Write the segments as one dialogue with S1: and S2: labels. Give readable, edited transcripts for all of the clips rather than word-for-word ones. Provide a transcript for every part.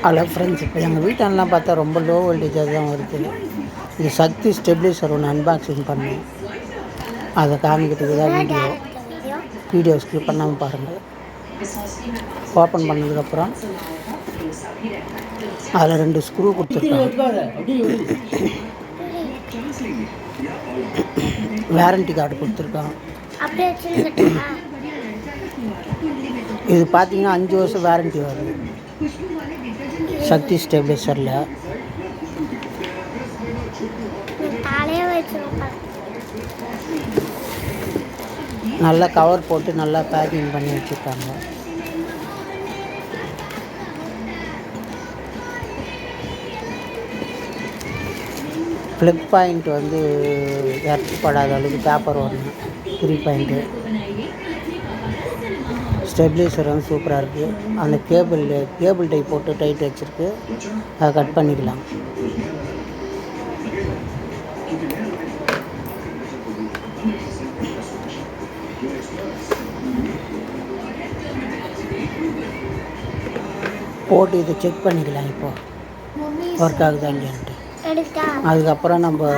S1: Hello friends, இப்போ எங்கள் வீட்டெல்லாம் பார்த்தா ரொம்ப லோ வோல்டேஜாக தான் வருது. இது சக்தி ஸ்டெபிலைசர் ஒன்று அன்பாக்சிங் பண்ணேன். அதை காமிக்கிறதுக்கு தான் வீடியோ ஸ்கிப் பண்ணாமல் பாருங்கள். ஓப்பன் பண்ணதுக்கப்புறம் அதில் 2 ஸ்க்ரூ கொடுத்துருக்காங்க. வாரண்டி கார்டு கொடுத்துருக்கான். இது பார்த்தீங்கன்னா 5 வருஷம் வாரண்டி வருது சக்தி ஸ்டெபிலைசரில். நல்லா கவர் போட்டு நல்லா பேக்கிங் பண்ணி வச்சுருக்காங்க. ப்ளக் பாயிண்ட் வந்து படாத அளவுக்கு பேப்பர் வரணும். 3 பாயிண்ட்டு. ஸ்டெபிலைசர் வந்து சூப்பராக இருக்குது. அந்த கேபிள் டை போட்டு டைட் வச்சுருக்கு. அதை கட் பண்ணிக்கலாம். போட்டு இதை செக் பண்ணிக்கலாம். இப்போது ஒர்க் ஆகுதா இல்லையான்ட்டு. அதுக்கப்புறம் நம்ம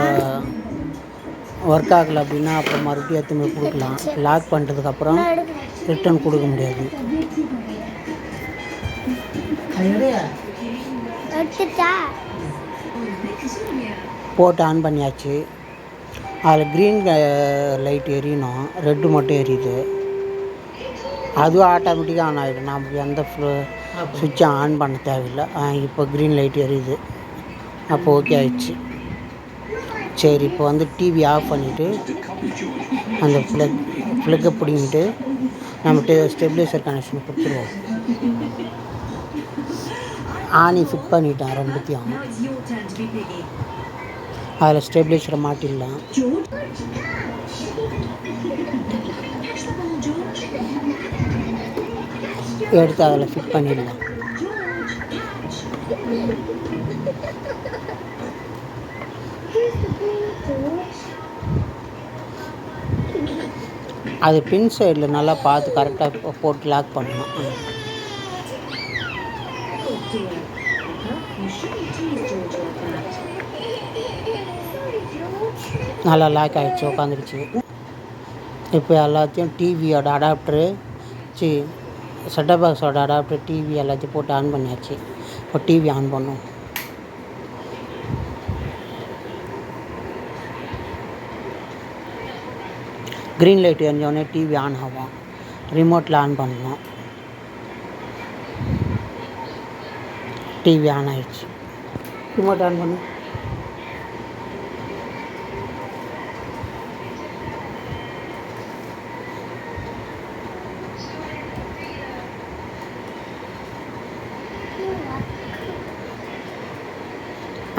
S1: ஒர்க் ஆகலை அப்படின்னா அப்புறம் மறுபடியும் எடுத்துன்னு கொடுக்கலாம். லாக் பண்ணுறதுக்கப்புறம் ரிட்டர்ன் கொடுக்க முடியாது. போட்டு ஆன் பண்ணியாச்சு. அதில் க்ரீன் லைட் எரியணும், ரெட்டு மட்டும் எரியுது. அதுவும் ஆட்டோமேட்டிக்காக ஆன் ஆகிடும். நமக்கு எந்த சுவிட்சை ஆன் பண்ண தேவையில்லை. இப்போ க்ரீன் லைட் எரியுது. அப்போ ஓகே ஆயிடுச்சு. சரி, இப்போ வந்து டிவி ஆஃப் பண்ணிவிட்டு அந்த ப்ளக்கை பிடிங்கிட்டு நம்ம ஸ்டெபிலைசர் கனெக்ஷன் கொடுத்துருவோம். ஆணி ஃபிட் பண்ணிட்டேன் 2த்தையும். அதில் ஸ்டெபிலைசரை மாட்டிடலாம். எடுத்து அதில் ஃபிட் பண்ணிடலாம். அது பின் சைடில் நல்லா பார்த்து கரெக்டாக போட்டு லாக் பண்ணணும். நல்லா லாக் ஆகிடுச்சு, உட்காந்துருச்சு. இப்போ எல்லாத்தையும் டிவியோட அடாப்டரு செட்டப் பாக்ஸோட அடாப்டர், டிவி எல்லாத்தையும் போட்டு ஆன் பண்ணியாச்சு. இப்போ டிவி ஆன் பண்ணும். க்ரீன் லைட் எரிஞ்சோடனே டிவி ஆன் ஆகும். ரிமோட்டில் ஆன் பண்ணணும். டிவி ஆன் ஆகிடுச்சு. ரிமோட் ஆன் பண்ணு.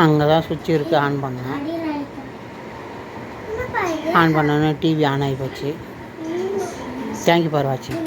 S1: அங்கே தான் சுவிட்ச் இருக்குது, ஆன் பண்ணேன். ஆன் பண்ணோன்னே டிவி ஆன் ஆகி போச்சு. தேங்க்யூ ஃபார் வாட்சிங்.